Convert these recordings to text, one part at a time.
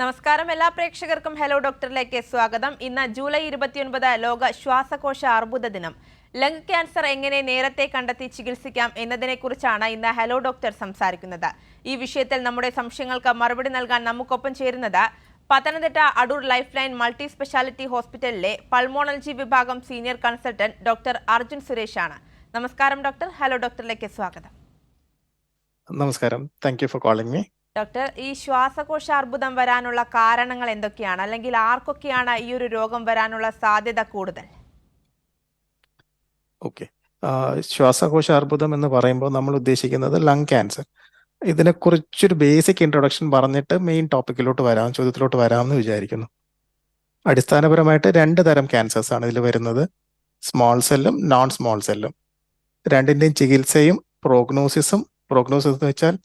നമസ്കാരം എല്ലാ പ്രേക്ഷകർക്കും ഹലോ ഡോക്ടറിലേക്ക് സ്വാഗതം. ഇന്ന് ജൂലൈ 29 ലോക ശ്വാസകോശ അർബുദ ദിനം. ലങ് ക്യാൻസർ എങ്ങനെ നേരത്തെ കണ്ടെത്തി ചികിത്സിക്കാം എന്നതിനെക്കുറിച്ചാണ് ഇന്ന് ഹലോ ഡോക്ടർ സംസാരിക്കുന്നത്. ഈ വിഷയത്തിൽ നമ്മുടെ സംശയങ്ങൾക്ക് മറുപടി നൽകാൻ നമുക്കൊപ്പം ചേരുന്നത് Pathanamthitta Adoor life line multi speciality ഹോസ്പിറ്റലിലെ പൾമോണോളജി വിഭാഗം senior consultant doctor Arjun Suresh ആണ്. നമസ്കാരം ഡോക്ടർ, ഹലോ ഡോക്ടറിലേക്ക് സ്വാഗതം. നമസ്കാരം, thank you for calling me. Doctor, ഈ ശ്വാസകോശ അർബുദം വരാനുള്ള കാരണങ്ങൾ എന്തൊക്കെയാണ്, അല്ലെങ്കിൽ ആർക്കൊക്കെയാണ് ഈ ഒരു രോഗം വരാനുള്ള സാധ്യത കൂടുതൽ? ഓക്കെ, ശ്വാസകോശ അർബുദം എന്ന് പറയുമ്പോൾ നമ്മൾ ഉദ്ദേശിക്കുന്നത് ലങ് ക്യാൻസർ. ഇതിനെക്കുറിച്ചൊരു ബേസിക് ഇൻട്രൊഡക്ഷൻ പറഞ്ഞിട്ട് മെയിൻ ടോപ്പിക്കിലോട്ട് വരാം, ചോദ്യത്തിലോട്ട് വരാമെന്ന് വിചാരിക്കുന്നു. അടിസ്ഥാനപരമായിട്ട് രണ്ട് തരം ക്യാൻസേഴ്സ് ആണ് ഇതിൽ വരുന്നത്, സ്മോൾ സെല്ലും നോൺ സ്മോൾ സെല്ലും. രണ്ടിൻ്റെയും ചികിത്സയും പ്രോഗ്നോസിസ് എന്ന് വെച്ചാൽ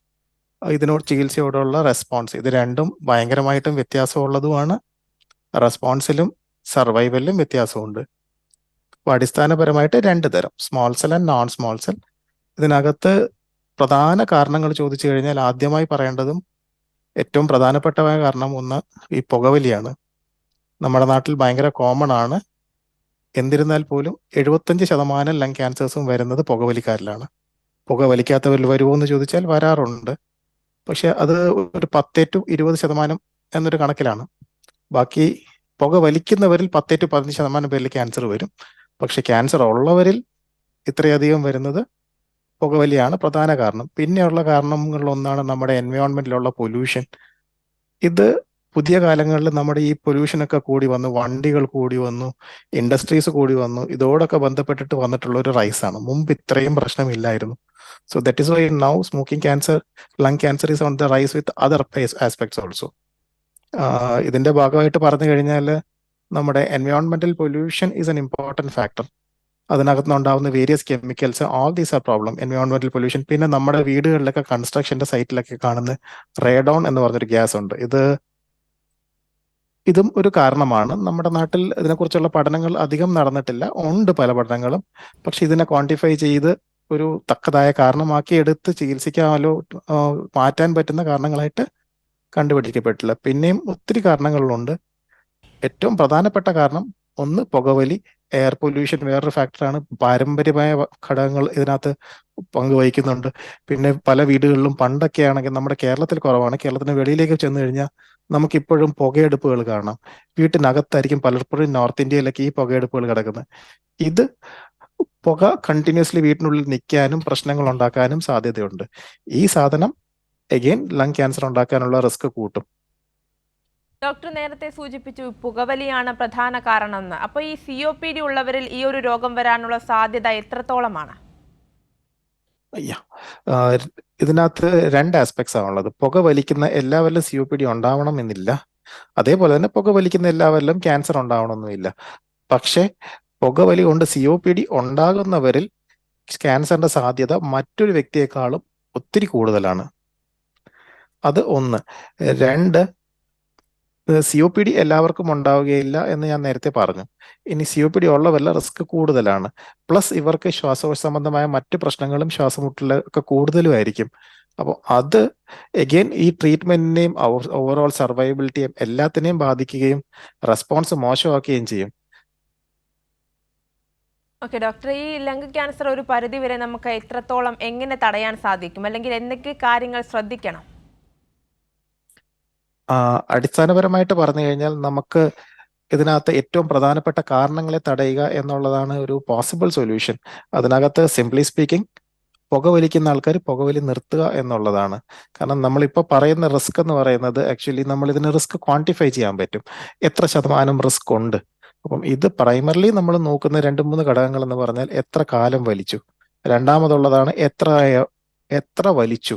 ഇതിനോട് ചികിത്സയോടുള്ള റെസ്പോൺസ്, ഇത് രണ്ടും ഭയങ്കരമായിട്ടും വ്യത്യാസമുള്ളതുമാണ്. റെസ്പോൺസിലും സർവൈവലിലും വ്യത്യാസമുണ്ട്. അപ്പോൾ അടിസ്ഥാനപരമായിട്ട് രണ്ട് തരം, small cell and non small cell. ഇതിനകത്ത് പ്രധാന കാരണങ്ങൾ ചോദിച്ചു കഴിഞ്ഞാൽ ആദ്യമായി പറയേണ്ടതും ഏറ്റവും പ്രധാനപ്പെട്ടമായ കാരണം ഒന്ന് ഈ പുകവലിയാണ്. നമ്മുടെ നാട്ടിൽ ഭയങ്കര കോമൺ ആണ്. എന്നിരുന്നാൽ പോലും 75% ലങ് ക്യാൻസേഴ്സും വരുന്നത് പുകവലിക്കാരിലാണ്. പുകവലിക്കാത്തവരിൽ വരുമോ എന്ന് ചോദിച്ചാൽ വരാറുണ്ട്, പക്ഷെ അത് ഒരു 10-20% എന്നൊരു കണക്കിലാണ്. ബാക്കി പുക വലിക്കുന്നവരിൽ 10-15% പേരിൽ ക്യാൻസർ വരും. പക്ഷെ ക്യാൻസർ ഉള്ളവരിൽ ഇത്രയധികം വരുന്നത് പുകവലിയാണ് പ്രധാന കാരണം. പിന്നെയുള്ള കാരണങ്ങളിലൊന്നാണ് നമ്മുടെ എൻവയോൺമെന്റിലുള്ള പൊല്യൂഷൻ. ഇത് പുതിയ കാലങ്ങളിൽ നമ്മുടെ ഈ പൊല്യൂഷനൊക്കെ കൂടി വന്നു, വണ്ടികൾ കൂടി വന്നു, ഇൻഡസ്ട്രീസ് കൂടി വന്നു. ഇതോടൊക്കെ ബന്ധപ്പെട്ടിട്ട് വന്നിട്ടുള്ള ഒരു റൈസാണ്. മുമ്പ് ഇത്രയും പ്രശ്നമില്ലായിരുന്നു. So that is why now smoking cancer, lung cancer is on the rise with other aspects also. ഇതിന്റെ ഭാഗമായിട്ട് പറഞ്ഞു കഴിഞ്ഞാൽ നമ്മുടെ എൻവയോൺമെന്റൽ pollution is an important factor. അതിനകത്തുനിന്നുണ്ടാവുന്ന various chemicals, all these are problem. എൻവയോൺമെന്റൽ പൊല്യൂഷൻ. പിന്നെ നമ്മുടെ വീടുകളിലൊക്കെ കൺസ്ട്രക്ഷന്റെ സൈറ്റിലൊക്കെ കാണുന്ന റേഡോൺ എന്ന് പറഞ്ഞൊരു ഗ്യാസ് ഉണ്ട്. ഇതും ഒരു കാരണമാണ്. നമ്മുടെ നാട്ടിൽ ഇതിനെക്കുറിച്ചുള്ള പഠനങ്ങൾ അധികം നടന്നിട്ടില്ല, ഉണ്ട് പല പഠനങ്ങളും. പക്ഷെ ഇതിനെ ക്വാണ്ടിഫൈ ചെയ്ത് ഒരു തക്കതായ കാരണമാക്കി എടുത്ത് ചികിത്സിക്കാമല്ലോ മാറ്റാൻ പറ്റുന്ന കാരണങ്ങളായിട്ട് കണ്ടുപിടിക്കപ്പെട്ടില്ല. പിന്നെയും ഒത്തിരി കാരണങ്ങളുണ്ട്. ഏറ്റവും പ്രധാനപ്പെട്ട കാരണം ഒന്ന് പുകവലി, എയർ പൊല്യൂഷൻ വേറൊരു ഫാക്ടറാണ്. പാരമ്പര്യമായ ഘടകങ്ങൾ ഇതിനകത്ത് പങ്കുവഹിക്കുന്നുണ്ട്. പിന്നെ പല വീടുകളിലും പണ്ടൊക്കെ ആണെങ്കിൽ, നമ്മുടെ കേരളത്തിൽ കുറവാണ്, കേരളത്തിന് വെളിയിലേക്ക് ചെന്ന് കഴിഞ്ഞാൽ നമുക്കിപ്പോഴും പുകയെടുപ്പുകൾ കാണാം. വീട്ടിനകത്തായിരിക്കും പലപ്പോഴും നോർത്ത് ഇന്ത്യയിലൊക്കെ ഈ പുകയെടുപ്പുകൾ കിടക്കുന്നത്. ഇത് പുക കണ്ടിന്യൂസ്ലി വീട്ടിനുള്ളിൽ നിൽക്കാനും പ്രശ്നങ്ങൾ ഉണ്ടാക്കാനും സാധ്യതയുണ്ട്. ഈ സാധനം അഗെയിൻ ലങ് ക്യാൻസർ ഉണ്ടാക്കാനുള്ള റിസ്ക് കൂട്ടും. ഡോക്ടർ നേരത്തെ സൂചിപ്പിച്ചു പുകവലിയാണ് പ്രധാന കാരണം. അപ്പൊ ഈ COPD ഉള്ളവരിൽ ഈ ഒരു രോഗം വരാനുള്ള സാധ്യത എത്രത്തോളമാണ്? ഇതിനകത്ത് രണ്ട് ആസ്പെക്ട്സ് ആണുള്ളത്. പുക വലിക്കുന്ന എല്ലാവരിലും COPD ഉണ്ടാവണം എന്നില്ല. അതേപോലെ തന്നെ പുക വലിക്കുന്ന എല്ലാവരിലും ക്യാൻസർ ഉണ്ടാവണമെന്നുമില്ല. പക്ഷേ പുകവലി കൊണ്ട് COPD ഉണ്ടാകുന്നവരിൽ ക്യാൻസറിന്റെ സാധ്യത മറ്റൊരു വ്യക്തിയെക്കാളും ഒത്തിരി കൂടുതലാണ്. അത് ഒന്ന്. രണ്ട്, COPD എല്ലാവർക്കും ഉണ്ടാവുകയില്ല എന്ന് ഞാൻ നേരത്തെ പറഞ്ഞു. ഇനി COPD ഉള്ളവരിൽ റിസ്ക് കൂടുതലാണ്. പ്ലസ് ഇവർക്ക് ശ്വാസകോശ സംബന്ധമായ മറ്റു പ്രശ്നങ്ങളും ശ്വാസമുട്ടലൊക്കെ കൂടുതലുമായിരിക്കും. അപ്പോൾ അത് എഗെയിൻ ഈ ട്രീറ്റ്മെന്റിനെയും ഓവറോൾ സർവൈവബിലിറ്റിയും എല്ലാത്തിനെയും ബാധിക്കുകയും റെസ്പോൺസ് മോശമാക്കുകയും ചെയ്യും. ഓക്കെ ഡോക്ടർ, ഈ ലങ് ക്യാൻസർ ഒരു പരിധി വരെ നമുക്ക് എത്രത്തോളം എങ്ങനെ തടയാൻ സാധിക്കും, അല്ലെങ്കിൽ എന്തൊക്കെ കാര്യങ്ങൾ ശ്രദ്ധിക്കണം? അടിസ്ഥാനപരമായിട്ട് പറഞ്ഞു കഴിഞ്ഞാൽ നമുക്ക് ഇതിനകത്ത് ഏറ്റവും പ്രധാനപ്പെട്ട കാരണങ്ങളെ തടയുക എന്നുള്ളതാണ് ഒരു പോസിബിൾ സൊല്യൂഷൻ. അതിനകത്ത് സിംപ്ലി സ്പീക്കിംഗ് പുകവലിക്കുന്ന ആൾക്കാർ പുകവലി നിർത്തുക എന്നുള്ളതാണ്. കാരണം നമ്മളിപ്പോൾ പറയുന്ന റിസ്ക് എന്ന് പറയുന്നത് ആക്ച്വലി നമ്മൾ ഇതിന് റിസ്ക് ക്വാണ്ടിഫൈ ചെയ്യാൻ പറ്റും, എത്ര ശതമാനം റിസ്ക് ഉണ്ട്. അപ്പം ഇത് പ്രൈമറിലി നമ്മൾ നോക്കുന്ന 2-3 ഘടകങ്ങൾ എന്ന് പറഞ്ഞാൽ എത്ര കാലം വലിച്ചു, രണ്ടാമതുള്ളതാണ് എത്ര വലിച്ചു.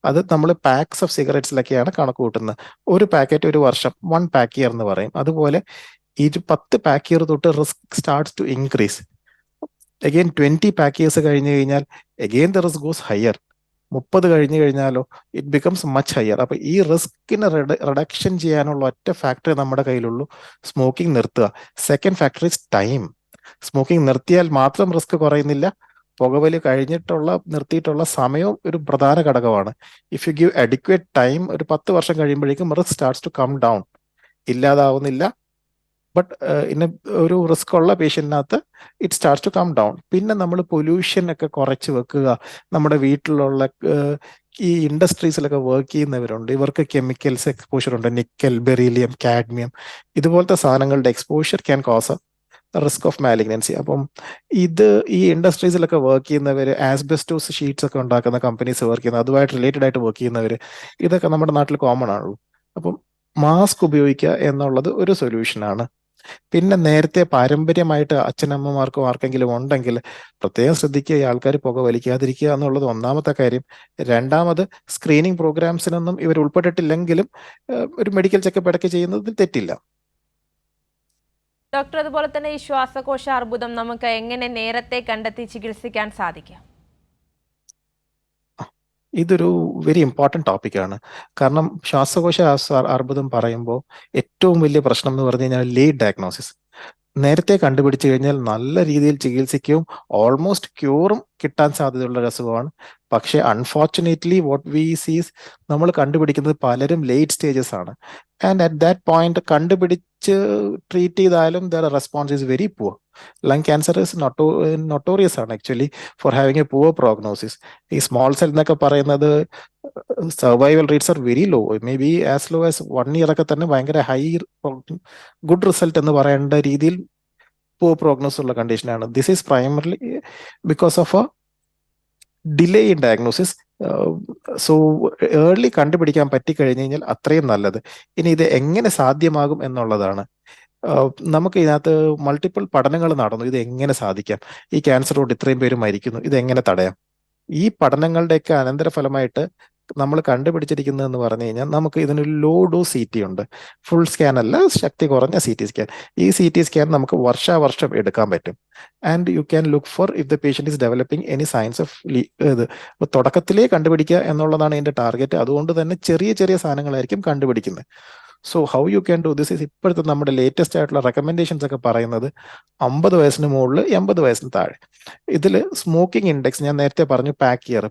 അത് നമ്മൾ പാക്സ് ഓഫ് സിഗരറ്റ്സിലൊക്കെയാണ് കണക്ക് കൂട്ടുന്നത്. ഒരു പാക്കറ്റ് ഒരു വർഷം, 1 പാക്ക് ഇയർ എന്ന് പറയും. അതുപോലെ 10 പാക്ക് ഇയർ തൊട്ട് risk starts to increase. Again 20 pack years കഴിഞ്ഞു കഴിഞ്ഞാൽ again the risk goes higher. 30 കഴിഞ്ഞു കഴിഞ്ഞാലോ ഇറ്റ് ബിക്കംസ് മച്ച് ഹയർ. അപ്പൊ ഈ റിസ്കിനെ റിഡക്ഷൻ ചെയ്യാനുള്ള ഒറ്റ ഫാക്ടർ നമ്മുടെ കയ്യിലുള്ളൂ, സ്മോക്കിംഗ് നിർത്തുക. Second factor is time. Smoking നിർത്തിയാൽ മാത്രം റിസ്ക് കുറയുന്നില്ല, പുകവലി കഴിഞ്ഞിട്ടുള്ള നിർത്തിയിട്ടുള്ള സമയവും ഒരു പ്രധാന ഘടകമാണ്. If you give adequate time, ഒരു 10 വർഷം കഴിയുമ്പോഴേക്കും risk starts to come down. ഇല്ലാതാവുന്നില്ല, ബട്ട് ഇന്ന ഒരു റിസ്ക് ഉള്ള പേഷ്യൻറ്റിനകത്ത് it starts to come down. പിന്നെ നമ്മൾ പൊല്യൂഷൻ ഒക്കെ കുറച്ച് വെക്കുക. നമ്മുടെ വീട്ടിലുള്ള ഈ ഇൻഡസ്ട്രീസിലൊക്കെ വർക്ക് ചെയ്യുന്നവരുണ്ട്, ഇവർക്ക് കെമിക്കൽസ് എക്സ്പോഷർ ഉണ്ട്, നിക്കൽ, ബെറീലിയം, കാഡ്മിയം, ഇതുപോലത്തെ സാധനങ്ങളുടെ exposure can cos risk of malignancy. അപ്പം ഇത് ഈ ഇൻഡസ്ട്രീസിലൊക്കെ വർക്ക് ചെയ്യുന്നവർ, ആസ്ബെസ്റ്റോസ് ഷീറ്റ്സ് ഒക്കെ ഉണ്ടാക്കുന്ന കമ്പനീസ് വർക്ക് ചെയ്യുന്ന, അതുമായിട്ട് റിലേറ്റഡ് ആയിട്ട് വർക്ക് ചെയ്യുന്നവർ, ഇതൊക്കെ നമ്മുടെ നാട്ടിൽ കോമൺ ആണല്ലോ. അപ്പം മാസ്ക് ഉപയോഗിക്കുക എന്നുള്ളത് ഒരു സൊല്യൂഷനാണ്. പിന്നെ നേരത്തെ പാരമ്പര്യമായിട്ട് അച്ഛനമ്മമാർക്കും ആർക്കെങ്കിലും ഉണ്ടെങ്കിൽ പ്രത്യേകം ശ്രദ്ധിക്കുക, ഈ ആൾക്കാർ പുക വലിക്കാതിരിക്കുക എന്നുള്ളത് ഒന്നാമത്തെ കാര്യം. രണ്ടാമത്, സ്ക്രീനിങ് പ്രോഗ്രാംസിനൊന്നും ഇവർ ഉൾപ്പെട്ടിട്ടില്ലെങ്കിലും ഒരു മെഡിക്കൽ ചെക്കപ്പ് ഇടയ്ക്ക് ചെയ്യുന്നതിൽ തെറ്റില്ല. ഡോക്ടർ, അതുപോലെ തന്നെ ഈ ശ്വാസകോശ അർബുദം നമുക്ക് എങ്ങനെ നേരത്തെ കണ്ടെത്തി ചികിത്സിക്കാൻ സാധിക്കും? ഇതൊരു വെരി ഇമ്പോർട്ടൻറ്റ് ടോപ്പിക്കാണ്. കാരണം ശ്വാസകോശ അർബുദം പറയുമ്പോൾ ഏറ്റവും വലിയ പ്രശ്നം എന്ന് പറഞ്ഞു കഴിഞ്ഞാൽ ലേറ്റ് ഡയഗ്നോസിസ്. നേരത്തെ കണ്ടുപിടിച്ചു കഴിഞ്ഞാൽ നല്ല രീതിയിൽ ചികിത്സിക്കും, ഓൾമോസ്റ്റ് ക്യൂറും കിട്ടാൻ സാധ്യതയുള്ള ഒരു അസുഖമാണ്. പക്ഷേ അൺഫോർച്ചുനേറ്റ്ലി വാട്ട് വി സീസ്, നമ്മൾ കണ്ടുപിടിക്കുന്നത് പലരും ലേറ്റ് സ്റ്റേജസ് ആണ്. ആൻഡ് അറ്റ് ദാറ്റ് പോയിന്റ് കണ്ടുപിടിച്ച് ട്രീറ്റ് ചെയ്താലും their response is very poor. Lung cancer is notorious ആണ് actually for having a poor prognosis. ഈ സ്മോൾ സെൽ എന്നൊക്കെ പറയുന്നത് survival rates are very low, may be as low as 1 year ഒക്കെ തന്നെ ഭയങ്കര high good result എന്ന് പറയേണ്ട രീതിയിൽ പുവർ പ്രോഗ്നോസിസ് ഉള്ള കണ്ടീഷനാണ്. This is primarily because of A delay in diagnosis. So early കണ്ടുപിടിക്കാൻ പറ്റിക്കഴിഞ്ഞു കഴിഞ്ഞാൽ അത്രയും നല്ലത്. ഇനി ഇത് എങ്ങനെ സാധ്യമാകും എന്നുള്ളതാണ്. നമുക്ക് ഇതിനകത്ത് മൾട്ടിപ്പിൾ പഠനങ്ങൾ നടന്നു, ഇത് എങ്ങനെ സാധിക്കാം, ഈ ക്യാൻസർ കൊണ്ട് ഇത്രയും പേര് മരിക്കുന്നു, ഇത് എങ്ങനെ തടയാം. ഈ പഠനങ്ങളുടെയൊക്കെ അനന്തരഫലമായിട്ട് നമ്മൾ കണ്ടുപിടിച്ചിരിക്കുന്നതെന്ന് പറഞ്ഞു കഴിഞ്ഞാൽ നമുക്ക് ഇതിനൊരു ലോ ഡോസ് CT ഉണ്ട്. ഫുൾ സ്കാൻ അല്ല, ശക്തി കുറഞ്ഞ CT സ്കാൻ. ഈ CT സ്കാൻ നമുക്ക് വർഷാവർഷം എടുക്കാൻ പറ്റും. And you can look for if the patient is developing any science of ഇത്. തുടക്കത്തിലേ കണ്ടുപിടിക്കുക എന്നുള്ളതാണ് എൻ്റെ ടാർഗറ്റ്. അതുകൊണ്ട് തന്നെ ചെറിയ ചെറിയ സാധനങ്ങളായിരിക്കും കണ്ടുപിടിക്കുന്നത്. So how you can do this is ഇപ്പോഴത്തെ നമ്മുടെ ലേറ്റസ്റ്റ് ആയിട്ടുള്ള റെക്കമെൻഡേഷൻസ് ഒക്കെ പറയുന്നത് 50 വയസ്സിന് മുകളിൽ 80 വയസ്സിന് താഴെ. ഇതിൽ സ്മോക്കിംഗ് ഇൻഡെക്സ് ഞാൻ നേരത്തെ പറഞ്ഞു, പാക്ക് ഇയർ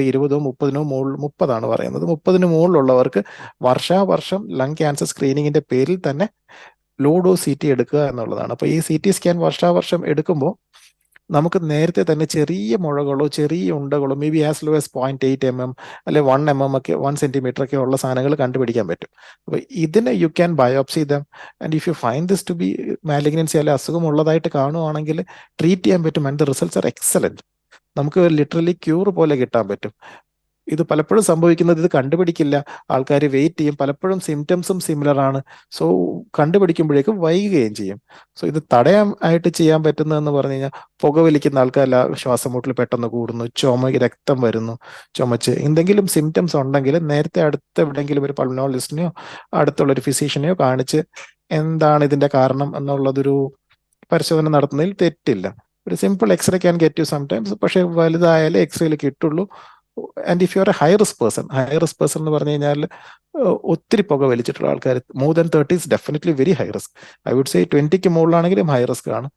20-30 മുകളിൽ 30 പറയുന്നത്. 30 മുകളിലുള്ളവർക്ക് വർഷാവർഷം ലങ് ക്യാൻസർ സ്ക്രീനിങ്ങിന്റെ പേരിൽ തന്നെ ലോ ഡോസ് CT എടുക്കുക എന്നുള്ളതാണ്. അപ്പോൾ ഈ CT സ്കാൻ വർഷാവർഷം എടുക്കുമ്പോൾ നമുക്ക് നേരത്തെ തന്നെ ചെറിയ മുഴകളോ ചെറിയ ഉണ്ടകളോ may be as low as 0.8 mm അല്ലെ 1 mm ഒക്കെ 1 centimeter ഒക്കെ ഉള്ള സാധനങ്ങൾ കണ്ടുപിടിക്കാൻ പറ്റും. അപ്പോൾ ഇതിനെ you can biopsy them, and if you find this to be malignancy അല്ലെ അസുഖം ഉള്ളതായിട്ട് കാണുവാണെങ്കിൽ ട്രീറ്റ് ചെയ്യാൻ പറ്റും. And the results are excellent. നമുക്ക് ലിറ്ററലി ക്യൂർ പോലെ കിട്ടാൻ പറ്റും. ഇത് പലപ്പോഴും സംഭവിക്കുന്നത്, ഇത് കണ്ടുപിടിക്കില്ല, ആൾക്കാർ വെയിറ്റ് ചെയ്യും, പലപ്പോഴും സിംറ്റംസും സിമിലർ ആണ്. സോ കണ്ടുപിടിക്കുമ്പോഴേക്കും വൈകുകയും ചെയ്യും. സോ ഇത് തടയാൻ ആയിട്ട് ചെയ്യാൻ പറ്റുന്നതെന്ന് പറഞ്ഞു കഴിഞ്ഞാൽ, പുകവലിക്കുന്ന ആൾക്കാരല്ല ശ്വാസം മുട്ടൽ പെട്ടെന്ന് കൂടുന്നു, രക്തം വരുന്നു, ചുമച്ച് എന്തെങ്കിലും സിംറ്റംസ് ഉണ്ടെങ്കിൽ നേരത്തെ അടുത്ത എവിടെയെങ്കിലും ഒരു പൾമനോളജിസ്റ്റിനെയോ അടുത്തുള്ള ഒരു ഫിസിഷ്യനെയോ കാണിച്ച് എന്താണ് ഇതിന്റെ കാരണം എന്നുള്ളതൊരു പരിശോധന നടത്തുന്നതിൽ തെറ്റില്ല. ഒരു simple x-ray can get you sometimes, പക്ഷെ വലുതായാലേ എക്സ്റേയിൽ കിട്ടുള്ളൂ. And if you are a high risk person എന്ന് പറഞ്ഞു കഴിഞ്ഞാൽ ഒത്തിരി പുക വലിച്ചിട്ടുള്ള ആൾക്കാർ more than 30 is definitely very high risk. I would say 20ക്ക് മുകളിലാണെങ്കിലും ഹൈ റിസ്ക് ആണ്.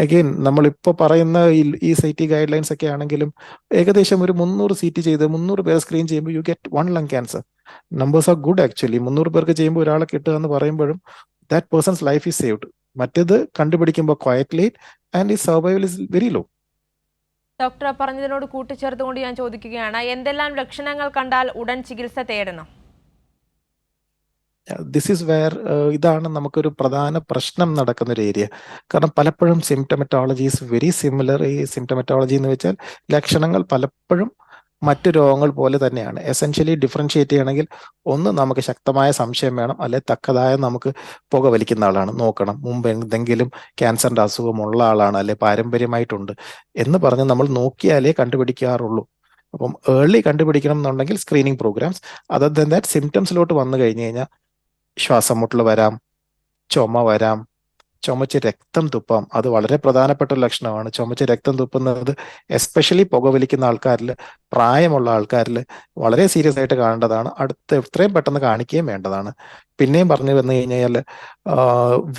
അഗെയിൻ നമ്മളിപ്പോൾ പറയുന്ന ഈ CT ഗൈഡ് ലൈൻസ് ഒക്കെ ആണെങ്കിലും ഏകദേശം ഒരു 300 CT ചെയ്ത് 300 പേരെ സ്ക്രീൻ ചെയ്യുമ്പോൾ you get 1 lung cancer. Numbers are good actually. 300 പേർക്ക് ചെയ്യുമ്പോൾ ഒരാളെ കിട്ടുക എന്ന് പറയുമ്പോഴും that person's life is saved. മറ്റേത് കണ്ടുപിടിക്കുമ്പോൾ ക്വയറ്റ് ലേറ്റ് ആൻഡ് ഈ survival is very low. Doctor പറഞ്ഞതിനോട് കൂട്ടിച്ചേർത്തുകൊണ്ട് ഞാൻ ചോദിക്കുകയാണ്, എന്തെല്ലാം ലക്ഷണങ്ങൾ കണ്ടാൽ ഉടൻ ചികിത്സ തേടണം? ദിസ് ഈസ് വെയർ ഇതാണ് നമുക്കൊരു പ്രധാന പ്രശ്നം നടക്കുന്ന ഒരു ഏരിയ. കാരണം പലപ്പോഴും സിംറ്റമറ്റോളജി ഈസ് വെരി സിമിലർ. ഈ സിംറ്റമറ്റോളജി എന്ന് വെച്ചാൽ ലക്ഷണങ്ങൾ പലപ്പോഴും മറ്റു രോഗങ്ങൾ പോലെ തന്നെയാണ്. എസെൻഷ്യലി ഡിഫറൻഷിയേറ്റ് ചെയ്യണമെങ്കിൽ ഒന്ന് നമുക്ക് ശക്തമായ സംശയം വേണം, അല്ലെ തക്കതായ നമുക്ക് പുക വലിക്കുന്ന ആളാണ് നോക്കണം, മുമ്പ് എന്തെങ്കിലും ക്യാൻസറിന്റെ അസുഖമുള്ള ആളാണ്, അല്ലെ പാരമ്പര്യമായിട്ടുണ്ട് എന്ന് പറഞ്ഞ് നമ്മൾ നോക്കിയാലേ കണ്ടുപിടിക്കാറുള്ളൂ. അപ്പം ഏർലി കണ്ടുപിടിക്കണം എന്നുണ്ടെങ്കിൽ screening programmes. Other than that സിംറ്റംസിലോട്ട് വന്നു കഴിഞ്ഞു കഴിഞ്ഞാൽ ശ്വാസം മുട്ടൽ വരാം, ചുമ വരാം, ചുമച്ച് രക്തം തുപ്പാം. അത് വളരെ പ്രധാനപ്പെട്ട ഒരു ലക്ഷണമാണ്. ചുമച്ച് രക്തം തുപ്പുന്നത് എസ്പെഷ്യലി പുകവലിക്കുന്ന ആൾക്കാരിൽ, പ്രായമുള്ള ആൾക്കാരിൽ വളരെ സീരിയസ് ആയിട്ട് കാണേണ്ടതാണ്. എത്രയും പെട്ടെന്ന് കാണിക്കുകയും വേണ്ടതാണ്. പിന്നെയും പറഞ്ഞു വന്നു കഴിഞ്ഞാൽ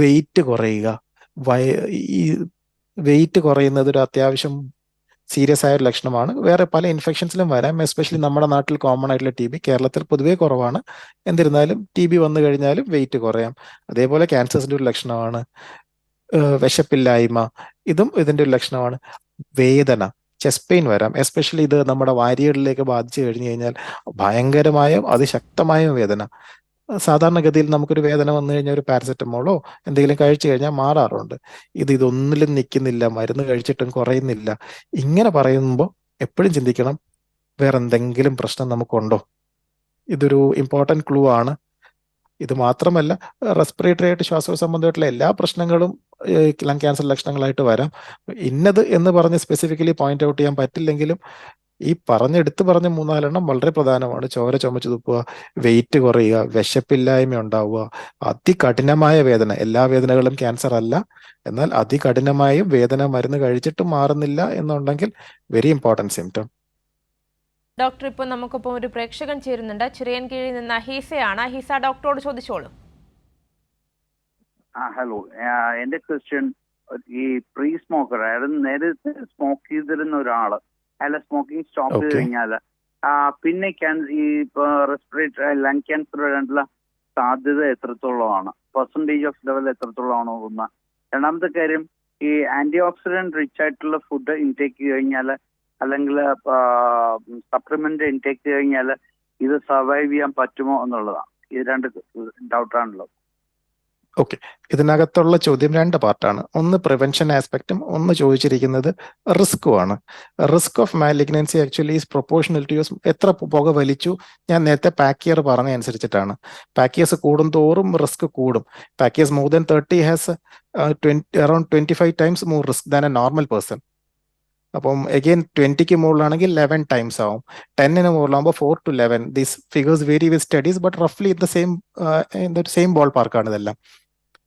വെയിറ്റ് കുറയുക. ഈ വെയിറ്റ് കുറയുന്നത് ഒരു അത്യാവശ്യം സീരിയസ് ആയ ഒരു ലക്ഷണമാണ്. വേറെ പല ഇൻഫെക്ഷൻസിലും വരാം. എസ്പെഷ്യലി നമ്മുടെ നാട്ടിൽ കോമൺ ആയിട്ടുള്ള TB, കേരളത്തിൽ പൊതുവേ കുറവാണ്. എന്നിരുന്നാലും TB വന്നു കഴിഞ്ഞാലും വെയിറ്റ് കുറയാം. അതേപോലെ ക്യാൻസേഴ്സിന്റെ ഒരു ലക്ഷണമാണ്. വിശപ്പില്ലായ്മ, ഇതും ഇതിന്റെ ഒരു ലക്ഷണമാണ്. വേദന, ചെസ്റ്റ് പെയിൻ വരാം. എസ്പെഷ്യലി ഇത് നമ്മുടെ വാരിയലിലേക്ക് ബാധിച്ചു കഴിഞ്ഞു കഴിഞ്ഞാൽ ഭയങ്കരമായ അതിശക്തമായ വേദന. സാധാരണഗതിയിൽ നമുക്കൊരു വേദന വന്നു കഴിഞ്ഞാൽ ഒരു പാരസെറ്റമോളോ എന്തെങ്കിലും കഴിച്ചു കഴിഞ്ഞാൽ മാറാറുണ്ട്. ഇതൊന്നിലും നിൽക്കുന്നില്ല, മരുന്ന് കഴിച്ചിട്ടും കുറയുന്നില്ല. ഇങ്ങനെ പറയുമ്പോൾ എപ്പോഴും ചിന്തിക്കണം, വേറെ എന്തെങ്കിലും പ്രശ്നം നമുക്കുണ്ടോ. ഇതൊരു ഇമ്പോർട്ടൻറ്റ് ക്ലൂ ആണ്. ഇത് മാത്രമല്ല, റെസ്പിറേറ്ററി ആയിട്ട് ശ്വാസകോശ സംബന്ധമായിട്ടുള്ള എല്ലാ പ്രശ്നങ്ങളും ലങ് ക്യാൻസർ ലക്ഷണങ്ങളായിട്ട് വരാം. ഇന്നത് എന്ന് പറഞ്ഞ് സ്പെസിഫിക്കലി പോയിന്റ് ഔട്ട് ചെയ്യാൻ പറ്റില്ലെങ്കിലും ഈ എടുത്തു പറഞ്ഞ 3-4 വളരെ പ്രധാനമാണ്. ചോര ചുമച്ചു തുപ്പുക, വെയിറ്റ് കുറയുക, വിശപ്പില്ലായ്മ ഉണ്ടാവുക, അതികഠിനമായ വേദന. എല്ലാ വേദനകളും ക്യാൻസർ അല്ല, എന്നാൽ അതികഠിനമായും വേദന മരുന്ന് കഴിച്ചിട്ട് മാറുന്നില്ല എന്നുണ്ടെങ്കിൽ വെരി ഇമ്പോർട്ടൻറ്റ് സിംറ്റം. ഡോക്ടർ, ഇപ്പോൾ നമുക്കിപ്പോൾ ഒരു പ്രേക്ഷകൻ ചേരുന്നുണ്ട്. ചിറയൻകീഴിൽ നിന്ന് ഹീസയാണ്. ഹീസ, ഡോക്ടറോട് ചോദിച്ചോളൂ. ഹലോ, എന്റെ ക്വസ്റ്റ്യൻ, ഈ പ്രീ സ്മോക്കർ, അതായത് നേരത്തെ സ്മോക്ക് ചെയ്തിരുന്ന ഒരാള് അയാളെ സ്മോക്കിംഗ് സ്റ്റോപ്പ് ചെയ്ത് കഴിഞ്ഞാൽ പിന്നെ ഈ റെസ്പിറേറ്ററി ലങ് ക്യാൻസർ വരാനുള്ള സാധ്യത എത്രത്തോളമാണ്, പെർസെൻറ്റേജ് ഓഫ് ലെവൽ എത്രത്തോളമാണോ ഒന്ന്. രണ്ടാമത്തെ കാര്യം, ഈ ആന്റി ഓക്സിഡന്റ് റിച്ച് ആയിട്ടുള്ള ഫുഡ് ഇൻടേക്ക് കഴിഞ്ഞാൽ അല്ലെങ്കിൽ സപ്ലിമെന്റ് ഇൻടേക്ക് കഴിഞ്ഞാൽ ഇത് സർവൈവ് ചെയ്യാൻ പറ്റുമോ എന്നുള്ളതാണ്. ഇത് 2 ഡൗട്ടാണുള്ളത്. ഓക്കെ, ഇതിനകത്തുള്ള ചോദ്യം 2 പാർട്ടാണ്. ഒന്ന് പ്രിവെൻഷൻ ആസ്പെക്റ്റും, ഒന്ന് ചോദിച്ചിരിക്കുന്നത് റിസ്ക്കുമാണ്. Risk of malignancy actually is proportional to use. എത്ര പുക വലിച്ചു, ഞാൻ നേരത്തെ പാക്കിയർ പറഞ്ഞ അനുസരിച്ചിട്ടാണ്. പാക്കിയേഴ്സ് കൂടും തോറും റിസ്ക് കൂടും. Pack years more than 30 has around 25 times more risk than a normal person. അപ്പം അഗെയിൻ 20ക്ക് മുകളിലാണെങ്കിൽ 11 times ആവും. 10ന് മുകളിലാകുമ്പോൾ 4 to 11. These figures vary with studies, but റഫ്ലി in the same ballpark ആണ് ഇതെല്ലാം.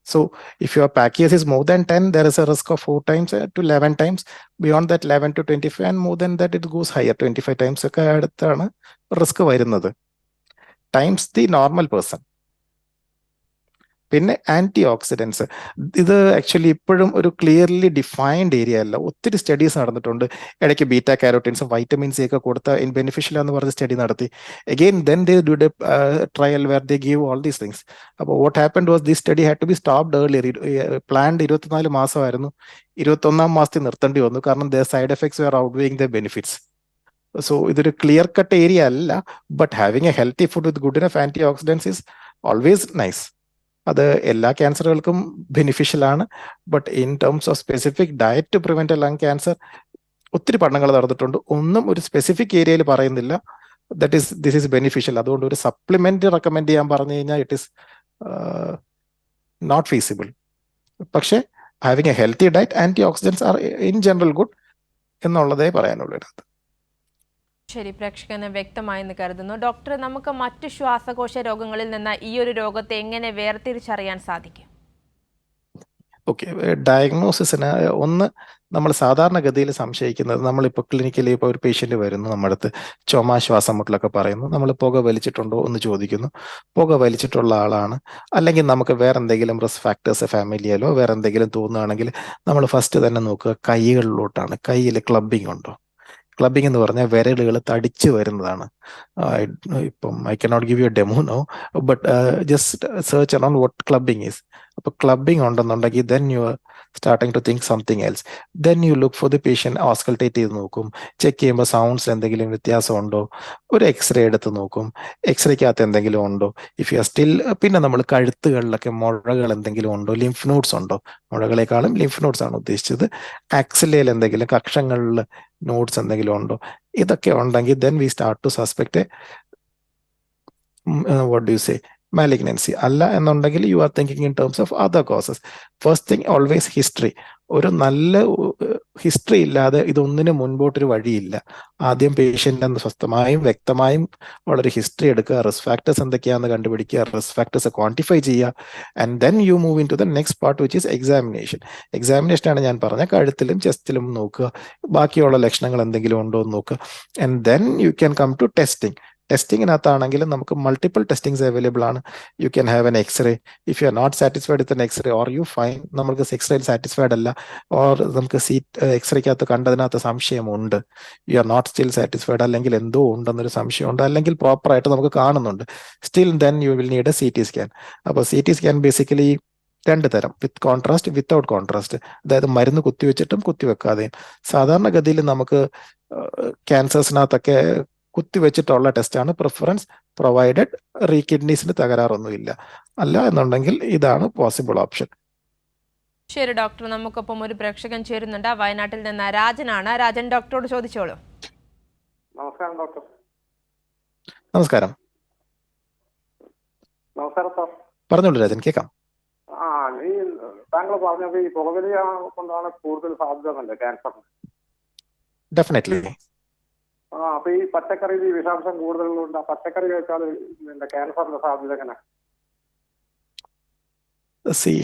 So if your PACS is more than 10, there is a risk of 4 times to 11 times. Beyond that 11 to 25, and more than that it goes higher. 25 times ഒക്കെ അടുത്താണ് risk വരുന്നത്, times the normal person. പിന്നെ anti oxidants, ഇത് actually ഇപ്പോഴും ഒരു clearly defined area അല്ല. ഒത്തിരി studies നടന്നിട്ടുണ്ട്. ഇടയ്ക്ക് ബീറ്റാ കാരോട്ടീൻസും വൈറ്റമിൻ സി ഒക്കെ കൊടുത്ത ബെനിഫിഷ്യൽ എന്ന് പറഞ്ഞ സ്റ്റഡി നടത്തി. Again then they did a trial where they give all these things. അപ്പോൾ what happened was this study had to be stopped earlier. Planned 24 മാസമായിരുന്നു, 21ാം മാസത്തിൽ നിർത്തേണ്ടി വന്നു. കാരണം the side effects were outweighing the benefits. So ഇതൊരു clear cut area അല്ല, but having a healthy food with good enough antioxidants is always nice. അത് എല്ലാ ക്യാൻസറുകൾക്കും ബെനിഫിഷ്യൽ ആണ്. But in terms of specific diet to prevent lung cancer ഒത്തിരി പഠനങ്ങൾ നടന്നിട്ടുണ്ട്. ഒന്നും ഒരു സ്പെസിഫിക് ഏരിയയിൽ പറയുന്നില്ല ദിസ് ഈസ് ബെനിഫിഷ്യൽ. അതുകൊണ്ട് ഒരു സപ്ലിമെന്റ് റെക്കമെൻഡ് ചെയ്യാൻ പറഞ്ഞു കഴിഞ്ഞാൽ ഇറ്റ് ഈസ് നോട്ട് ഫീസിബിൾ. പക്ഷേ having a healthy diet, antioxidants are in general good എന്നുള്ളതേ പറയാനുള്ളൂ ഇതിനകത്ത്. ശരി, പ്രേക്ഷകന് വ്യക്തമായെന്ന് കരുതുന്നു. ഡോക്ടർ, നമുക്ക് മറ്റു ശ്വാസകോശ രോഗങ്ങളിൽ നിന്ന് ഈ ഒരു രോഗത്തെ എങ്ങനെ വേർതിരിച്ചറിയാൻ സാധിക്കും? ഓക്കെ, ഡയഗ്നോസിസിന് ഒന്ന് നമ്മൾ സാധാരണഗതിയിൽ സംശയിക്കുന്നത്, നമ്മളിപ്പോൾ ക്ലിനിക്കലി ഇപ്പോൾ ഒരു പേഷ്യന്റ് വരുന്നു നമ്മുടെ അടുത്ത്, ചുമ ശ്വാസം മുട്ടലൊക്കെ പറയുന്നു, നമ്മൾ പുക വലിച്ചിട്ടുണ്ടോ എന്ന് ചോദിക്കുന്നു. പുക വലിച്ചിട്ടുള്ള ആളാണ്, അല്ലെങ്കിൽ നമുക്ക് വേറെ എന്തെങ്കിലും റിസ്ക് ഫാക്ടേഴ്സ് ഫാമിലിയിലോ വേറെ എന്തെങ്കിലും തോന്നുകയാണെങ്കിൽ നമ്മൾ ഫസ്റ്റ് തന്നെ നോക്കുക കൈകളിലോട്ടാണ്. കയ്യിൽ ക്ലബിംഗ് ഉണ്ടോ? ക്ലബിംഗ് എന്ന് പറഞ്ഞാൽ വിരലുകൾ തടിച്ചു വരുന്നതാണ്. ഇപ്പം I cannot give you a demo no, but just search around what clubbing is. അപ്പൊ ക്ലബിംഗ് ഉണ്ടെന്നുണ്ടെങ്കിൽ then you are starting to think something else. Then you look for the patient, auscultate ചെയ്ത് നോക്കും. ചെക്ക് ചെയ്യുമ്പോൾ sounds എന്തെങ്കിലും വ്യത്യാസം ഉണ്ടോ, ഒരു x-ray എടുത്ത് നോക്കും, എക്സ്റേക്കകത്ത് എന്തെങ്കിലും ഉണ്ടോ. ഇഫ് യു ആർ സ്റ്റിൽ, പിന്നെ നമ്മൾ കഴുത്തുകളിലൊക്കെ മുഴകൾ എന്തെങ്കിലും ഉണ്ടോ, ലിംഫ് നോഡ്സ് ഉണ്ടോ, മുഴകളെക്കാളും ലിംഫ് നോഡ്സ് ആണ് ഉദ്ദേശിച്ചത്. ആക്സിലയിൽ എന്തെങ്കിലും കക്ഷങ്ങളിൽ നോഡ്സ് എന്തെങ്കിലും ഉണ്ടോ, ഇതൊക്കെ ഉണ്ടെങ്കിൽ then we start to suspect what do you say malignancy. അല്ല എന്നുണ്ടെങ്കിൽ you are thinking in terms of other causes. First thing always history. ഒരു നല്ല ഹിസ്റ്ററി ഇല്ലാതെ ഇതൊന്നിനും മുൻപോട്ടൊരു വഴിയില്ല. ആദ്യം പേഷ്യൻ്റ് സ്വസ്ഥമായും വ്യക്തമായും വളരെ ഹിസ്റ്ററി എടുക്കുക, റിസ്ക് ഫാക്ടേഴ്സ് എന്തൊക്കെയാണെന്ന് കണ്ടുപിടിക്കുക, റിസ്ക് ഫാക്ടേഴ്സ് ക്വാണ്ടിഫൈ ചെയ്യുക, and then you move into the next part which is examination. എക്സാമിനേഷനാണ് ഞാൻ പറഞ്ഞ കഴുത്തിലും ചെസ്റ്റിലും നോക്കുക, ബാക്കിയുള്ള ലക്ഷണങ്ങൾ എന്തെങ്കിലും ഉണ്ടോ എന്ന് നോക്കുക, and then you can come to testing. ടെസ്റ്റിങ്ങിനകത്താണെങ്കിലും നമുക്ക് മൾട്ടിപ്പിൾ ടെസ്റ്റിംഗ്സ് അവൈലബിൾ ആണ്. You can have an x-ray. If you are not satisfied with an x-ray or you fine നമുക്ക് എക്സ്റേയിൽ സാറ്റിസ്ഫൈഡ് അല്ല, ഓർ നമുക്ക് എക്സ്റേക്കകത്ത് കണ്ടതിനകത്ത് സംശയമുണ്ട്, you are not still satisfied, അല്ലെങ്കിൽ എന്തോ ഉണ്ടെന്നൊരു സംശയമുണ്ട്, അല്ലെങ്കിൽ പ്രോപ്പറായിട്ട് നമുക്ക് കാണുന്നുണ്ട്, still then you will need a CT scan. അപ്പോൾ CT സ്കാൻ ബേസിക്കലി രണ്ട് തരം, വിത്ത് കോൺട്രാസ്റ്റ്, വിത്തൗട്ട് കോൺട്രാസ്റ്റ്, അതായത് മരുന്ന് കുത്തിവെച്ചിട്ടും കുത്തിവെക്കാതെയും. സാധാരണഗതിയിൽ നമുക്ക് ക്യാൻസേഴ്സിനകത്തൊക്കെ കുത്തിവെച്ചിട്ടുള്ള ടെസ്റ്റാണ് പ്രിഫറൻസ്, പ്രൊവൈഡഡ് കിഡ്നീസിന് തകരാറൊന്നുമില്ല. അല്ല എന്നുണ്ടെങ്കിൽ ഇതാണ് പോസിബിൾ ഓപ്ഷൻ. ശരി ഡോക്ടർ, നമുക്കൊപ്പം ഒരു പ്രേക്ഷകൻ ചേരുന്നുണ്ട്. വയനാട്ടിൽ നിന്ന് രാജനാണ്. രാജൻ ഡോക്ടറോട് ചോദിച്ചോളൂ. നമസ്കാരം ഡോക്ടർ. നമസ്കാരം. നമസ്കാരം സാർ. പറഞ്ഞോളൂ രാജൻ, കേൾക്കാം. ഈ താങ്കൾ പറഞ്ഞത് ഈ പുകവലി കൊണ്ടാണ് കൂടുതൽ സാധ്യത ക്യാൻസറിന്. ഡെഫിനറ്റ്ലി. അപ്പൊ ഈ പച്ചക്കറിയിൽ ഈ വിഷാംശം കൂടുതലുണ്ട്, ആ പച്ചക്കറി കഴിച്ചാൽ ക്യാൻസറിന്റെ സാധ്യത എങ്ങനെ?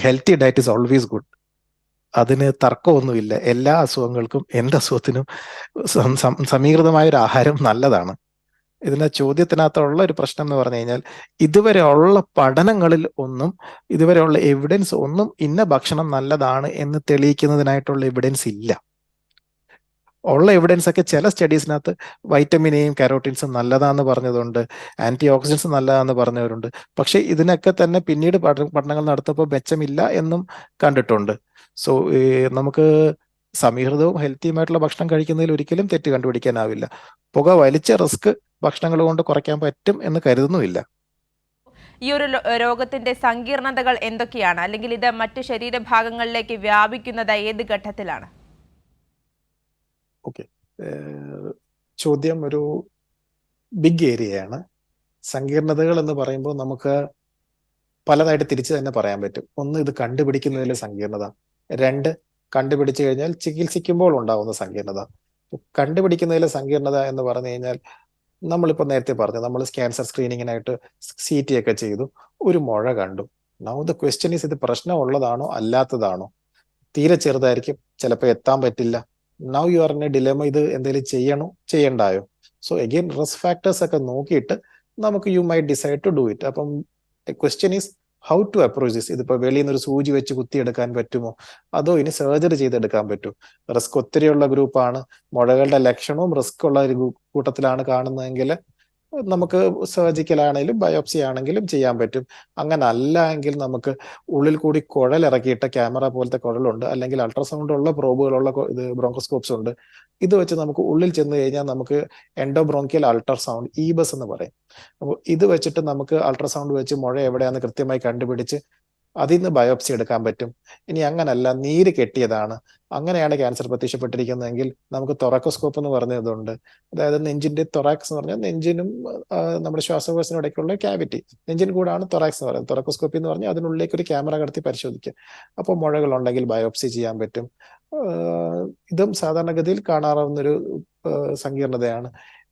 Healthy diet is always good. അതിന് തർക്കമൊന്നുമില്ല. എല്ലാ അസുഖങ്ങൾക്കും എന്ത് അസുഖത്തിനും സമീകൃതമായ ഒരു ആഹാരം നല്ലതാണ്. ഇതിന്റെ ചോദ്യത്തിനകത്തുള്ള ഒരു പ്രശ്നം എന്ന് പറഞ്ഞു കഴിഞ്ഞാൽ, ഇതുവരെയുള്ള പഠനങ്ങളിൽ ഒന്നും, ഇതുവരെയുള്ള എവിഡൻസ് ഒന്നും ഇന്ന ഭക്ഷണം നല്ലതാണ് എന്ന് തെളിയിക്കുന്നതിനായിട്ടുള്ള എവിഡൻസ് ഇല്ല. ഉള്ള എവിഡൻസ് ഒക്കെ ചില സ്റ്റഡീസിനകത്ത് വൈറ്റമിൻ എയും കരോട്ടീൻസും നല്ലതാന്ന് പറഞ്ഞതുണ്ട്, ആന്റി ഓക്സിഡൻസ് നല്ലതാന്ന് പറഞ്ഞവരുണ്ട്. പക്ഷെ ഇതിനൊക്കെ തന്നെ പിന്നീട് പഠനങ്ങൾ നടത്തപ്പോൾ മെച്ചമില്ല എന്നും കണ്ടിട്ടുണ്ട്. സോ നമുക്ക് സമീകൃതവും ഹെൽത്തിയുമായിട്ടുള്ള ഭക്ഷണം കഴിക്കുന്നതിൽ ഒരിക്കലും തെറ്റ് കണ്ടുപിടിക്കാനാവില്ല. പുക വലിച്ച റിസ്ക് ഭക്ഷണങ്ങൾ കൊണ്ട് കുറയ്ക്കാൻ പറ്റും എന്ന് കരുതുന്നുമില്ല. ഈ ഒരു രോഗത്തിന്റെ സങ്കീർണതകൾ എന്തൊക്കെയാണ്, അല്ലെങ്കിൽ ഇത് മറ്റ് ശരീരഭാഗങ്ങളിലേക്ക് വ്യാപിക്കുന്നത് ഏത് ഘട്ടത്തിലാണ്? ഓക്കെ, ചോദ്യം ഒരു ബിഗ് ഏരിയയാണ്. സങ്കീർണതകൾ എന്ന് പറയുമ്പോൾ നമുക്ക് പലതായിട്ട് തിരിച്ചു തന്നെ പറയാൻ പറ്റും. ഒന്ന്, ഇത് കണ്ടുപിടിക്കുന്നതിലെ സങ്കീർണത. രണ്ട്, കണ്ടുപിടിച്ചു കഴിഞ്ഞാൽ ചികിത്സിക്കുമ്പോൾ ഉണ്ടാകുന്ന സങ്കീർണത. കണ്ടുപിടിക്കുന്നതിലെ സങ്കീർണത എന്ന് പറഞ്ഞു കഴിഞ്ഞാൽ, നമ്മളിപ്പോൾ നേരത്തെ പറഞ്ഞു, നമ്മൾ ക്യാൻസർ സ്ക്രീനിങ്ങിനായിട്ട് CT ഒക്കെ ചെയ്തു, ഒരു മുഴ കണ്ടു. നൗ ദ ക്വസ്റ്റ്യൻ ഈസ്, ഇത് പ്രശ്നമുള്ളതാണോ അല്ലാത്തതാണോ? തീരെ ചെറുതായിരിക്കും, ചിലപ്പോൾ എത്താൻ പറ്റില്ല. Now you are in a dilemma, ഇത് എന്തെങ്കിലും ചെയ്യണോ ചെയ്യണ്ടായോ? സോ അഗെയിൻ റിസ്ക് ഫാക്ടേഴ്സ് ഒക്കെ നോക്കിയിട്ട് നമുക്ക് you may decide to do it. അപ്പം question is how to approach this. ഇതിപ്പോൾ വെളിയിൽ നിന്ന് ഒരു സൂചി വെച്ച് കുത്തിയെടുക്കാൻ പറ്റുമോ, അതോ ഇനി സർജറി ചെയ്തെടുക്കാൻ പറ്റുമോ? റിസ്ക് ഒത്തിരിയുള്ള ഗ്രൂപ്പാണ്, മുഴകളുടെ ലക്ഷണവും റിസ്ക് ഉള്ള ഒരു കൂട്ടത്തിലാണ് കാണുന്നതെങ്കിൽ നമുക്ക് സർജിക്കൽ ആണെങ്കിലും ബയോപ്സി ആണെങ്കിലും ചെയ്യാൻ പറ്റും. അങ്ങനെ അല്ല എങ്കിൽ നമുക്ക് ഉള്ളിൽ കൂടി കുഴൽ ഇറക്കിയിട്ട ക്യാമറ പോലത്തെ കുഴലുണ്ട്, അല്ലെങ്കിൽ അൾട്രാസൗണ്ട് ഉള്ള പ്രോബുകളുള്ള ഇത് ബ്രോങ്കോസ്കോപ്സ് ഉണ്ട്. ഇത് വെച്ച് നമുക്ക് ഉള്ളിൽ ചെന്ന് കഴിഞ്ഞാൽ നമുക്ക് എൻഡോബ്രോങ്കിയൽ അൾട്രാസൗണ്ട്, EBUS എന്ന് പറയും. അപ്പോൾ ഇത് വെച്ചിട്ട് നമുക്ക് അൾട്രാസൗണ്ട് വെച്ച് മുഴ എവിടെയാണെന്ന് കൃത്യമായി കണ്ടുപിടിച്ച് അതിൽ നിന്ന് ബയോപ്സി എടുക്കാൻ പറ്റും. ഇനി അങ്ങനല്ല, നീര് കെട്ടിയതാണ്, അങ്ങനെയാണ് ക്യാൻസർ പ്രത്യക്ഷപ്പെട്ടിരിക്കുന്നതെങ്കിൽ നമുക്ക് തൊറാക്കോസ്കോപ്പ് എന്ന് പറഞ്ഞതുണ്ട്. അതായത് നെഞ്ചിന്റെ തൊറാക്സ് എന്ന് പറഞ്ഞാൽ നെഞ്ചിനും നമ്മുടെ ശ്വാസകോശത്തിനും ഇടയ്ക്കുള്ള ക്യാവിറ്റി, നെഞ്ചിൻ കൂടാണ് തൊറാക്സ് എന്ന് പറയുന്നത്. തൊറാക്കോസ്കോപ്പി എന്ന് പറഞ്ഞാൽ അതിനുള്ളിലേക്ക് ഒരു ക്യാമറ കടത്തി പരിശോധിക്കുക. അപ്പോൾ മുഴകൾ ഉണ്ടെങ്കിൽ ബയോപ്സി ചെയ്യാൻ പറ്റും. ഇതും സാധാരണഗതിയിൽ കാണാറാവുന്നൊരു സങ്കീർണതയാണ്.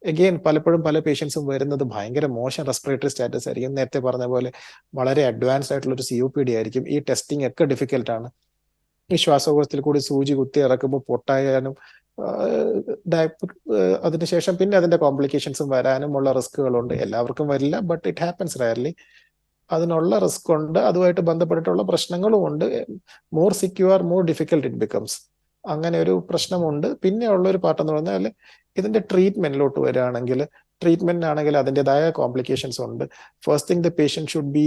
എഗെയിൻ പലപ്പോഴും പല പേഷ്യൻസും വരുന്നത് ഭയങ്കര മോശം റെസ്പിറേറ്ററി സ്റ്റാറ്റസ് ആയിരിക്കും. നേരത്തെ പറഞ്ഞ പോലെ വളരെ അഡ്വാൻസ്ഡ് ആയിട്ടുള്ള ഒരു COPD ആയിരിക്കും. ഈ ടെസ്റ്റിംഗ് ഒക്കെ ഡിഫിക്കൽട്ടാണ്. ഈ ശ്വാസകോശത്തിൽ കൂടി സൂചി കുത്തി ഇറക്കുമ്പോൾ പൊട്ടായാനും അതിനുശേഷം പിന്നെ അതിന്റെ കോംപ്ലിക്കേഷൻസും വരാനും ഉള്ള റിസ്കുകളുണ്ട്. എല്ലാവർക്കും വരില്ല, ബട്ട് ഇറ്റ് ഹാപ്പൻസ് റയർലി. അതിനുള്ള റിസ്ക് ഉണ്ട്, അതുമായിട്ട് ബന്ധപ്പെട്ടിട്ടുള്ള പ്രശ്നങ്ങളും ഉണ്ട്. More secure more difficult it becomes. അങ്ങനെ ഒരു പ്രശ്നമുണ്ട്. പിന്നെ ഉള്ള ഒരു പാട്ടെന്ന് പറഞ്ഞാൽ ഇതിന്റെ ട്രീറ്റ്മെന്റിലോട്ട് വരികയാണെങ്കിൽ, ട്രീറ്റ്മെന്റിനാണെങ്കിൽ അതിൻ്റെതായ കോംപ്ലിക്കേഷൻസ് ഉണ്ട്. First thing, the patient should be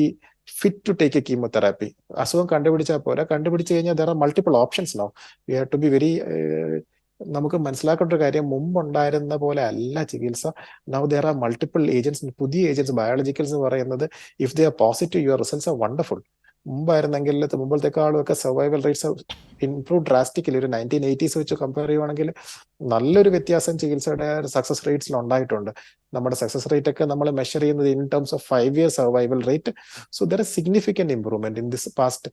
fit to take a chemotherapy. അസുഖം കണ്ടുപിടിച്ചാൽ പോരാ, കണ്ടുപിടിച്ച് കഴിഞ്ഞാൽ there are multiple options now. We have to be very നമുക്ക് മനസ്സിലാക്കേണ്ട ഒരു കാര്യം, മുമ്പുണ്ടായിരുന്ന പോലെ അല്ല ചികിത്സ. Now there are multiple agents, പുതിയ ഏജൻസ്, ബയോളജിക്കൽസ് എന്ന് പറയുന്നത്. If they are positive, your results are wonderful. മുമ്പായിരുന്നെങ്കിൽ മുമ്പത്തേക്കാളും ഒക്കെ സർവൈവൽ റേറ്റ്സ് ഇംപ്രൂവ് ഡ്രാസ്റ്റിക്കലി. ഒരു 1980s വെച്ച് കമ്പയർ ചെയ്യുവാണെങ്കിൽ നല്ലൊരു വ്യത്യാസം ചികിത്സയുടെ സക്സസ് റേറ്റ്സിൽ ഉണ്ടായിട്ടുണ്ട്. നമ്മുടെ സക്സസ് റേറ്റ് ഒക്കെ നമ്മൾ മെഷർ ചെയ്യുന്നത് in terms of 5 year survival rate. So there is significant improvement in this past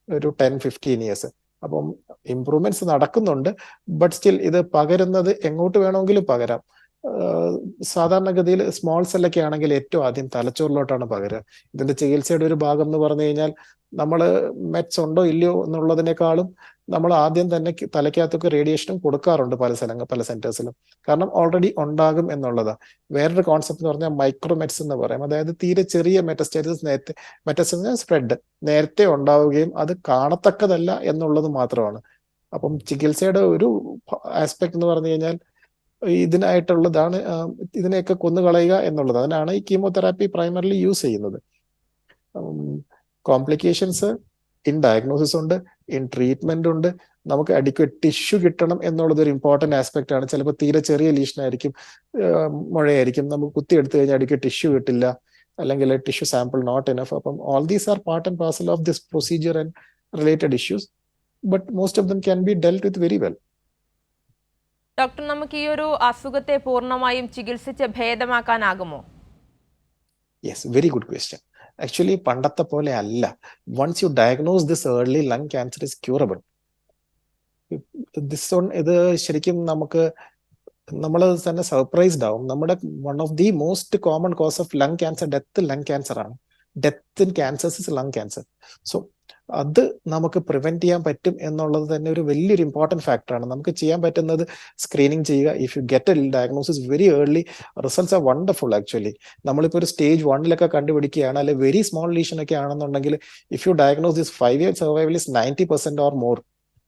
ഒരു 10-15 years. അപ്പം ഇംപ്രൂവ്മെന്റ്സ് നടക്കുന്നുണ്ട്. ബട്ട് സ്റ്റിൽ ഇത് പകരുന്നത് എങ്ങോട്ട് വേണമെങ്കിലും പകരാം. സാധാരണഗതിയിൽ സ്മോൾ സെല്ലൊക്കെ ആണെങ്കിൽ ഏറ്റവും ആദ്യം തലച്ചോറിലോട്ടാണ് പകരുക. ഇതിന്റെ ചികിത്സയുടെ ഒരു ഭാഗം എന്ന് പറഞ്ഞു കഴിഞ്ഞാൽ, നമ്മൾ മെറ്റ്സ് ഉണ്ടോ ഇല്ലയോ എന്നുള്ളതിനേക്കാളും നമ്മൾ ആദ്യം തന്നെ തലയ്ക്കകത്തൊക്കെ റേഡിയേഷനും കൊടുക്കാറുണ്ട് പല സെന്റേഴ്സിലും, കാരണം ഓൾറെഡി ഉണ്ടാകും എന്നുള്ളതാ. വേറൊരു കോൺസെപ്റ്റ് എന്ന് പറഞ്ഞാൽ മൈക്രോമെറ്റ്സ് എന്ന് പറയും, അതായത് തീരെ ചെറിയ മെറ്റസ്റ്റൈറ്റിസ് സ്പ്രെഡ് നേരത്തെ ഉണ്ടാവുകയും അത് കാണത്തക്കതല്ല എന്നുള്ളത് മാത്രമാണ്. അപ്പം ചികിത്സയുടെ ഒരു ആസ്പെക്ട് എന്ന് പറഞ്ഞു കഴിഞ്ഞാൽ ഇതിനായിട്ടുള്ളതാണ്, ഇതിനെയൊക്കെ കൊന്നുകളയുക എന്നുള്ളത്. അതിനാണ് ഈ കീമോതെറാപ്പി പ്രൈമറിലി യൂസ് ചെയ്യുന്നത്. കോംപ്ലിക്കേഷൻസ് ഇൻ ഡയഗ്നോസിസ് ഉണ്ട്, ഇൻ ട്രീറ്റ്മെന്റ് ഉണ്ട്. നമുക്ക് അഡിക്വേറ്റ് ടിഷ്യൂ കിട്ടണം എന്നുള്ളത് ഒരു ഇമ്പോർട്ടന്റ് ആസ്പെക്ട് ആണ്. ചിലപ്പോൾ തീരെ ചെറിയ ലീഷനായിരിക്കും, മുഴയായിരിക്കും, നമുക്ക് കുത്തിയെടുത്തു കഴിഞ്ഞാൽ അഡിക്വേറ്റ് ടിഷ്യൂ കിട്ടില്ല, അല്ലെങ്കിൽ ടിഷ്യൂ സാമ്പിൾ നോട്ട് എനഫ്. അപ്പം all these are part and parcel of this procedure and related issues, but most of them can be dealt with very well. Doctor, നമുക്ക് ഈ ഒരു അസുഖത്തെ പൂർണ്ണമായും ചികിത്സിച്ച് ഭേദമാക്കാനാകുമോ? Yes, very good question. Actually പണ്ടത്തെ പോലെ അല്ല. Once you diagnose this early, lung cancer is curable. ഇത് ശരിക്കും നമ്മൾ തന്നെ സർപ്രൈസ്ഡ് ആവും. നമ്മുടെ one of the most common cause of lung cancer lung cancer ആണ്. Death in cancers is lung cancer. So അത് നമുക്ക് പ്രിവെന്റ് ചെയ്യാൻ പറ്റും എന്നുള്ളത് തന്നെ ഒരു വലിയൊരു ഇമ്പോർട്ടൻറ്റ് ഫാക്ടറാണ്. നമുക്ക് ചെയ്യാൻ പറ്റുന്നത് സ്ക്രീനിങ് ചെയ്യുക. If you get A diagnosis very early, results are wonderful. Actually നമ്മളിപ്പോൾ ഒരു സ്റ്റേജ് 1 കണ്ടുപിടിക്കുകയാണ്, അല്ലെങ്കിൽ വെരി സ്മോൾ ലീഷൻ ഒക്കെ ആണെന്നുണ്ടെങ്കിൽ, if you diagnose this 5 year survival is 90% or more.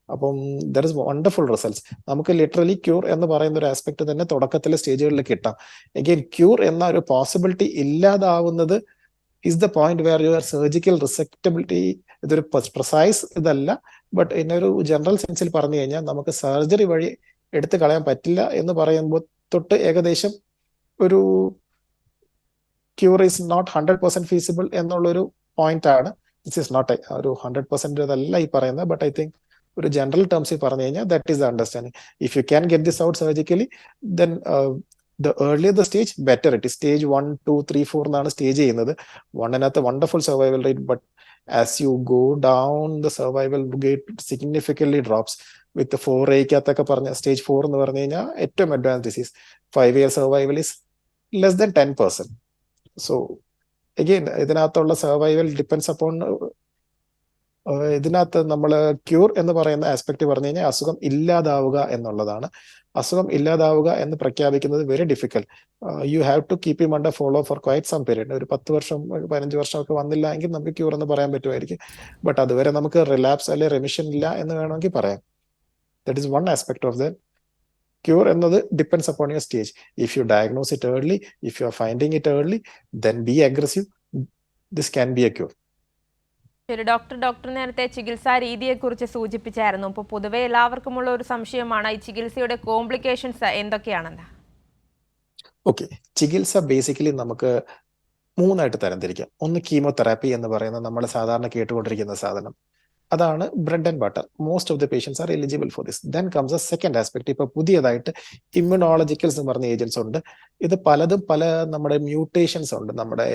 അപ്പം ദർ ഇസ് വണ്ടർഫുൾ റിസൾട്ട്സ്. നമുക്ക് ലിറ്ററലി ക്യൂർ എന്ന് പറയുന്ന ഒരു ആസ്പെക്ട് തന്നെ തുടക്കത്തിലെ സ്റ്റേജുകളിൽ കിട്ടാം. എഗെയിൻ ക്യൂർ എന്ന ഒരു പോസിബിലിറ്റി ഇല്ലാതാവുന്നത് is the point where your surgical resectability, ഇതൊരു പ്രിസൈസ് ഇതല്ല, ബട്ട് ഇന്നൊരു ജനറൽ സെൻസിൽ പറഞ്ഞു കഴിഞ്ഞാൽ നമുക്ക് സർജറി വഴി എടുത്തു കളയാൻ പറ്റില്ല എന്ന് പറയുമ്പോൾ തൊട്ട് ഏകദേശം ഒരു ക്യൂർ ഈസ് നോട്ട് 100% ഫീസിബിൾ എന്നുള്ളൊരു പോയിന്റ് ആണ്. ദിസ് ഈസ് നോട്ട് ഒരു 100% അതല്ല ഈ പറയുന്നത്, ബട്ട് ഐ തിങ്ക് ഒരു ജനറൽ ടേംസിൽ പറഞ്ഞു കഴിഞ്ഞാൽ that is the understanding. If you can get this out surgically, then the earlier the stage, better it is. Stage 1, 2, 3, 4 എന്നാണ് സ്റ്റേജ് ചെയ്യുന്നത്. 1 wonderful survival rate, but as you go down the survival rate significantly drops. With 4A പറഞ്ഞ stage 4 എന്ന് പറഞ്ഞു കഴിഞ്ഞാൽ ഏറ്റവും advance disease. 5 year survival is less than 10%. So again ഇതിനകത്തുള്ള survival depends upon, ഇതിനകത്ത് നമ്മൾ ക്യൂർ എന്ന് പറയുന്ന ആസ്പെക്ട് പറഞ്ഞു കഴിഞ്ഞാൽ അസുഖം ഇല്ലാതാവുക എന്നുള്ളതാണ്. അസുഖം ഇല്ലാതാവുക എന്ന് പ്രഖ്യാപിക്കുന്നത് very difficult. You have to keep him under follow for quite some period. ഒരു 10 വർഷം 15 വർഷം ഒക്കെ വന്നില്ല എങ്കിൽ നമുക്ക് ക്യൂർ എന്ന് പറയാൻ പറ്റുമായിരിക്കും. ബട്ട് അതുവരെ നമുക്ക് റിലാപ്സ് അല്ലെ റെമിഷൻ ഇല്ല എന്ന് വേണമെങ്കിൽ പറയാം. That is one aspect of the cure എന്നത് depends upon your stage. If you diagnose it early, if you are finding it early, then be aggressive. This can be a cure. ശരി doctor നേരത്തെ ചികിത്സാ രീതിയെക്കുറിച്ച് സൂചിപ്പിച്ചായിരുന്നു. ഇപ്പോൾ പൊതുവെ എല്ലാവർക്കുമുള്ള ഒരു സംശയമാണ് ഈ ചികിത്സയുടെ കോംപ്ലിക്കേഷൻസ് എന്തൊക്കെയാണെന്ന്. ഓക്കെ, ചികിത്സ ബേസിക്കലി നമുക്ക് 3 തരംതിരിക്കാം. ഒന്ന് കീമോതെറാപ്പി എന്ന് പറയുന്ന നമ്മൾ സാധാരണ കേട്ടുകൊണ്ടിരിക്കുന്ന സാധനം, അതാണ് bread and butter. Most of the patients are eligible for this. Then comes a second aspect. ഇപ്പൊ പുതിയതായിട്ട് ഇമ്മ്യൂണോളജിക്കൽസ് എന്ന് പറഞ്ഞ ഏജൻസ് ഉണ്ട്. ഇത് പലതും പല നമ്മുടെ മ്യൂട്ടേഷൻസ് ഉണ്ട്.